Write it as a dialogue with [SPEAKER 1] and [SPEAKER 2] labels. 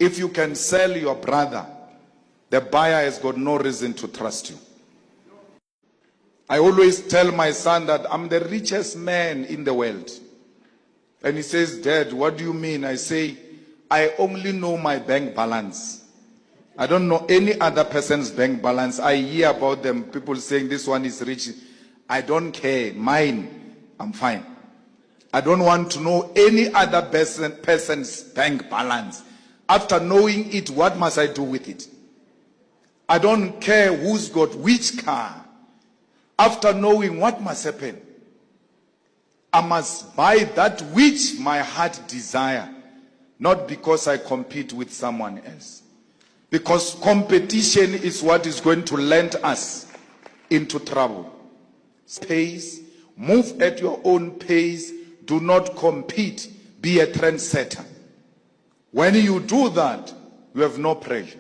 [SPEAKER 1] If you can sell your brother, the buyer has got no reason to trust you. I always tell my son that I'm the richest man in the world. And he says, Dad, what do you mean? I say, I only know my bank balance. I don't know any other person's bank balance. I hear about them, people saying this one is rich. I don't care. Mine, I'm fine. I don't want to know any other person's bank balance. After knowing it, what must I do with it? I don't care who's got which car. After knowing what must happen, I must buy that which my heart desire, not because I compete with someone else. Because competition is what is going to land us into trouble. Pace, move at your own pace, do not compete, be a trendsetter. When you do that, you have no pressure.